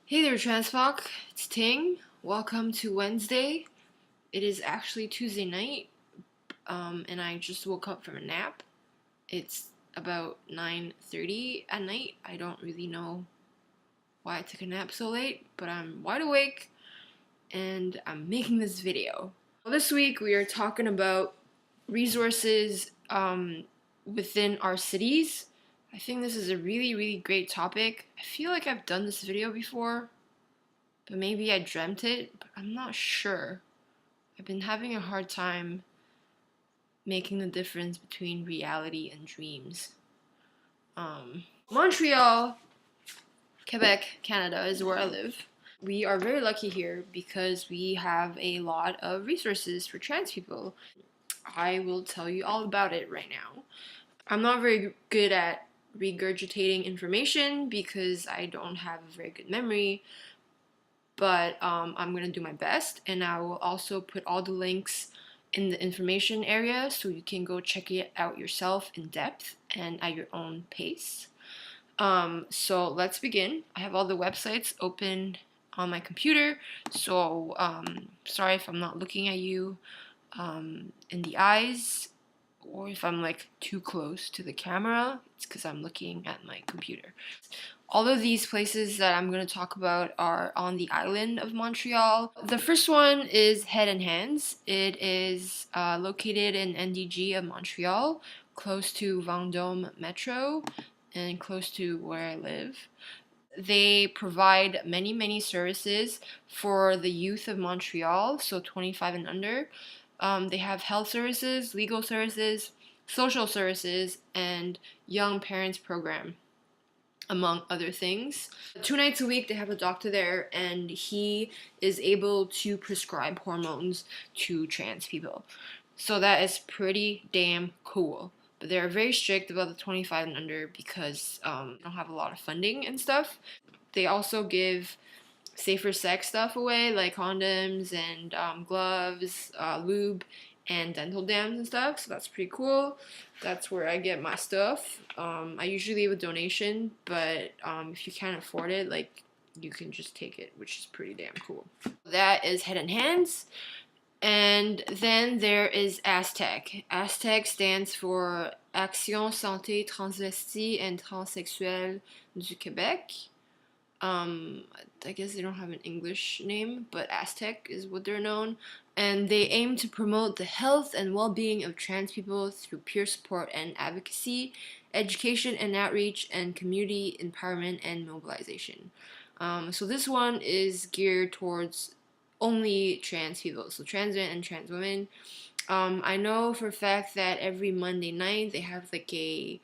Hey there, Transfoc. It's Ting. Welcome to Wednesday. It is actually Tuesday night, and I just woke up from a nap. It's about 9:30 at night. I don't really know why I took a nap so late, but I'm wide awake, and I'm making this video. Well, this week we are talking about resources within our cities. I think this is a really great topic. I feel like I've done this video before, but maybe I dreamt it, but I'm not sure. I've been having a hard time making the difference between reality and dreams. Montreal, Quebec, Canada is where I live. We are very lucky here because we have a lot of resources for trans people. I will tell you all about it right now. I'm not very good at regurgitating information because I don't have a very good memory, but I'm going to do my best, and I will also put all the links in the information area so you can go check it out yourself in depth and at your own pace. So let's begin. I have all the websites open on my computer, so sorry if I'm not looking at you in the eyes, or if I'm like too close to the camera. It's because I'm looking at my computer. All of these places that I'm going to talk about are on the island of Montreal. The first one is Head and Hands. It is located in NDG of Montreal, close to Vendôme Metro and close to where I live. They provide many services for the youth of Montreal, so 25 and under. They have health services, legal services, social services, and young parents program, among other things. 2 nights a week they have a doctor there, and he is able to prescribe hormones to trans people. So that is pretty damn cool. But they're very strict about the 25 and under because they don't have a lot of funding and stuff. They also give safer sex stuff away, like condoms and gloves, lube, and dental dams and stuff, so that's pretty cool. That's where I get my stuff. I usually leave a donation, but if you can't afford it, like, you can just take it, which is pretty damn cool. That is Head and Hands. And then there is ASSTEQ. ASSTEQ stands for Action Santé Transvestie et Transsexuelle du Québec. I guess they don't have an English name, but ASSTEQ is what they're known. And they aim to promote the health and well-being of trans people through peer support and advocacy, education and outreach, and community empowerment and mobilization. So this one is geared towards only trans people, so trans men and trans women. I know for a fact that every Monday night they have like a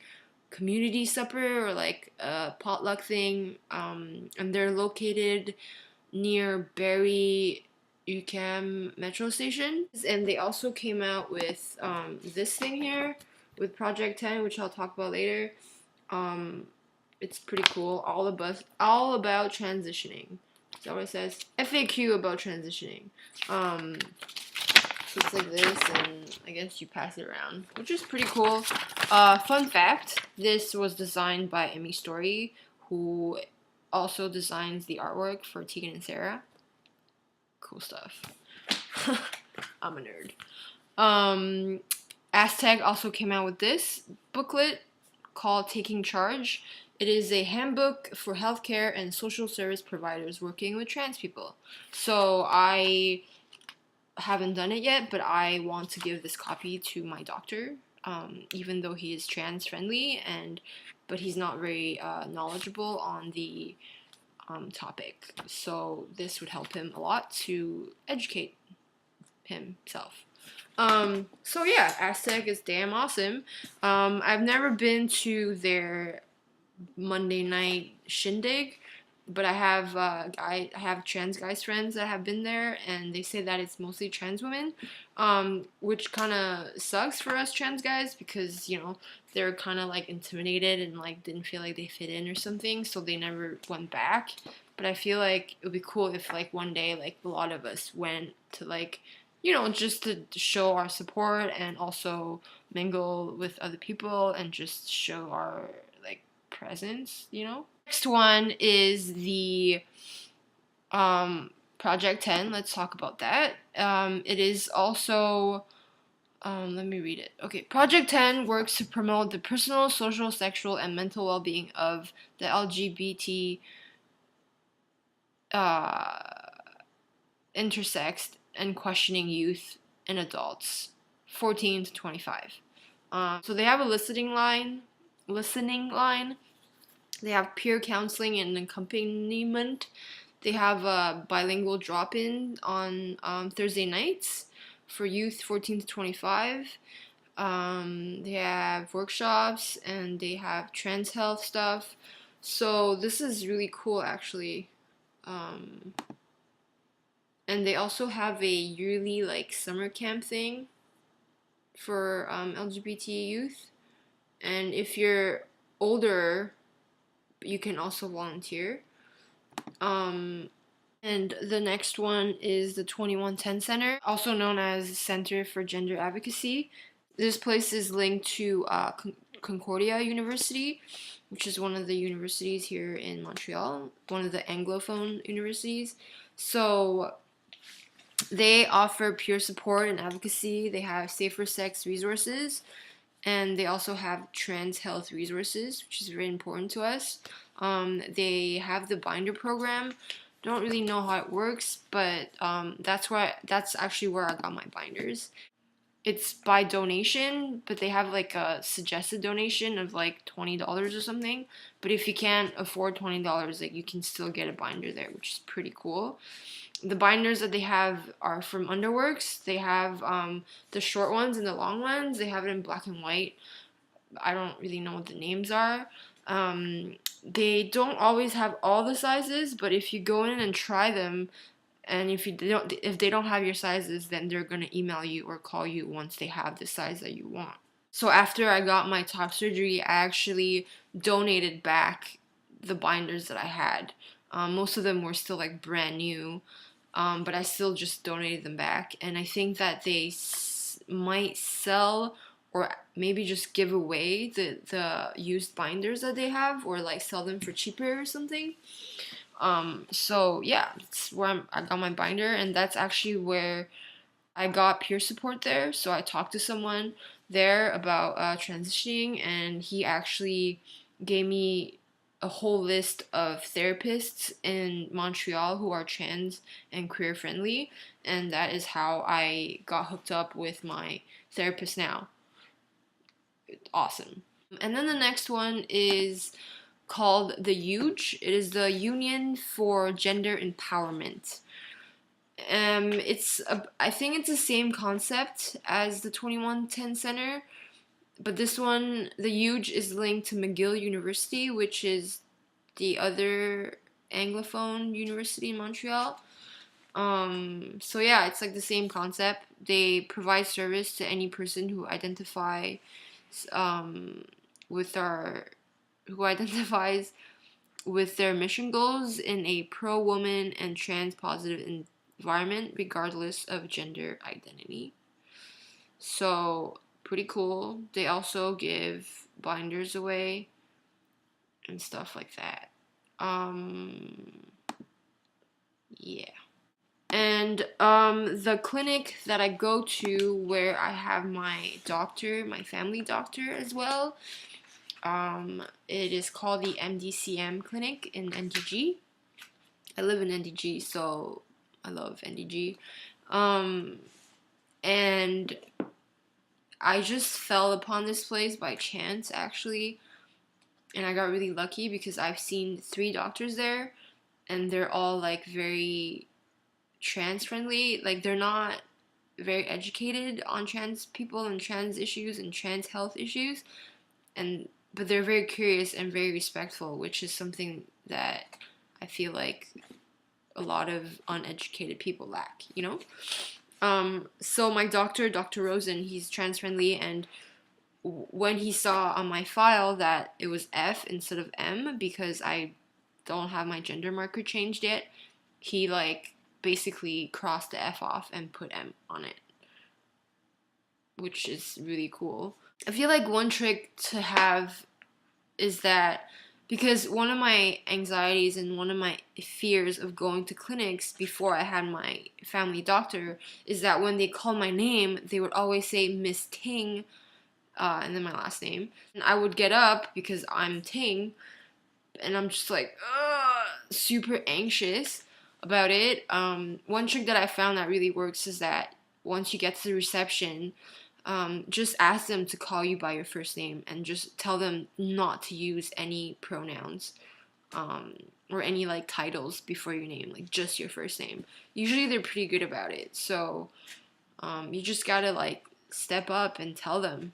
community supper or like a potluck thing, and they're located near Barrie UQAM metro station. And they also came out with this thing here with Project 10, which I'll talk about later. It's pretty cool. All about transitioning. Is that what it says? FAQ about transitioning. So it's like this, and I guess you pass it around, which is pretty cool. Fun fact, this was designed by Emmy Story, who also designs the artwork for Tegan and Sarah. Cool stuff. I'm a nerd. ASSTEQ also came out with this booklet called Taking Charge. It is a handbook for healthcare and social service providers working with trans people. So I haven't done it yet, but I want to give this copy to my doctor, even though he is trans friendly, but he's not very knowledgeable on the topic. So this would help him a lot to educate himself. So yeah, ASSTEQ is damn awesome. I've never been to their Monday night shindig, but I have trans guys friends that have been there, and they say that it's mostly trans women, which kind of sucks for us trans guys because, you know, they're kind of like intimidated and like didn't feel like they fit in or something, so they never went back. But I feel like it would be cool if like one day like a lot of us went to, like, you know, just to show our support and also mingle with other people and just show our like presence, you know. Next one is the Project 10, let's talk about that. It is also, let me read it. Okay, Project 10 works to promote the personal, social, sexual, and mental well-being of the LGBT intersex and questioning youth and adults, 14 to 25. So they have a listening line. They have peer counseling and accompaniment. They have a bilingual drop-in on Thursday nights for youth 14 to 25. They have workshops and they have trans health stuff. So this is really cool, actually. And they also have a yearly like summer camp thing for LGBT youth. And if you're older, you can also volunteer. And the next one is the 2110 Center, also known as Center for Gender Advocacy. This place is linked to Concordia University, which is one of the universities here in Montreal, one of the Anglophone universities. So they offer peer support and advocacy. They have safer sex resources, and they also have trans health resources, which is very important to us. They have the binder program. Don't really know how it works, but that's actually where I got my binders. It's by donation, but they have like a suggested donation of like $20 or something. But if you can't afford $20, like you can still get a binder there, which is pretty cool. The binders that they have are from Underworks. They have the short ones and the long ones. They have it in black and white. I don't really know what the names are. They don't always have all the sizes, but if you go in and try them, and if they don't have your sizes, then they're gonna email you or call you once they have the size that you want. So after I got my top surgery, I actually donated back the binders that I had. Most of them were still like brand new, but I still just donated them back. And I think that they might sell or maybe just give away the used binders that they have, or like sell them for cheaper or something. So yeah, that's where I got my binder, and that's actually where I got peer support there. So I talked to someone there about transitioning, and he actually gave me a whole list of therapists in Montreal who are trans and queer friendly, and that is how I got hooked up with my therapist now. Awesome. And then the next one is called the UGE. It is the Union for Gender Empowerment. I think it's the same concept as the 2110 Center, but this one, the UGE, is linked to McGill University, which is the other Anglophone university in Montreal. So yeah, it's like the same concept. They provide service to any person who identifies with their mission goals in a pro-woman and trans-positive environment, regardless of gender identity. So, pretty cool. They also give binders away and stuff like that. Yeah. And the clinic that I go to, where I have my doctor, my family doctor as well, it is called the MDCM clinic in NDG. I live in NDG, so I love NDG. And I just fell upon this place by chance, actually, and I got really lucky because I've seen 3 doctors there, and they're all like very trans friendly. Like, they're not very educated on trans people and trans issues and trans health issues, but they're very curious and very respectful, which is something that I feel like a lot of uneducated people lack, you know? So my doctor, Dr. Rosen, he's trans friendly, and when he saw on my file that it was F instead of M because I don't have my gender marker changed yet, he like basically crossed the F off and put M on it, which is really cool. I feel like one trick to have is that Because one of my anxieties and one of my fears of going to clinics before I had my family doctor is that when they called my name, they would always say Miss Ting, and then my last name. And I would get up because I'm Ting, and I'm just like, super anxious about it. One trick that I found that really works is that once you get to the reception, just ask them to call you by your first name and just tell them not to use any pronouns or any like titles before your name, like just your first name. Usually they're pretty good about it, so you just gotta like step up and tell them.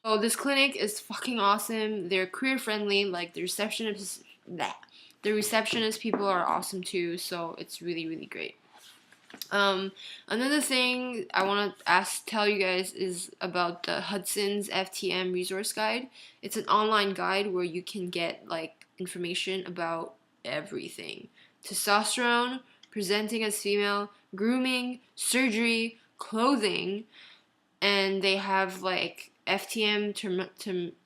So this clinic is fucking awesome. They're career friendly. Like the receptionist people are awesome too. So it's really, really great. Another thing I want to tell you guys is about the Hudson's FTM resource guide. It's an online guide where you can get like information about everything: testosterone, presenting as female, grooming, surgery, clothing, and they have like FTM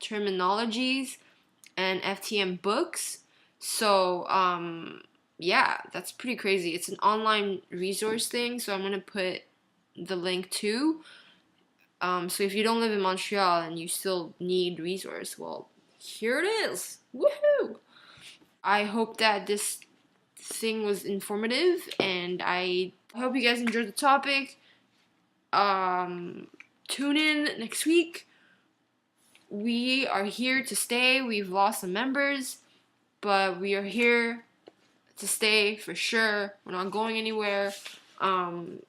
terminologies and FTM books. So yeah, that's pretty crazy. It's an online resource thing, so I'm going to put the link too. So if you don't live in Montreal and you still need resource, well, here it is. Woohoo! I hope that this thing was informative, and I hope you guys enjoyed the topic. Tune in next week. We are here to stay. We've lost some members, but we are here to stay for sure. We're not going anywhere.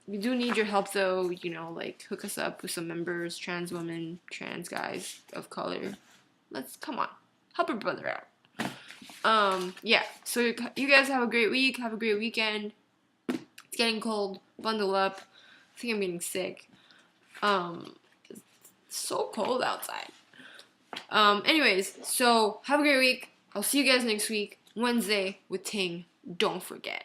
We do need your help though, you know, like hook us up with some members, trans women, trans guys of color. Come on, help a brother out. Yeah, so you guys have a great week, have a great weekend. It's getting cold, bundle up. I think I'm getting sick. It's so cold outside. Anyways, so have a great week. I'll see you guys next week, Wednesday with Ting. Don't forget.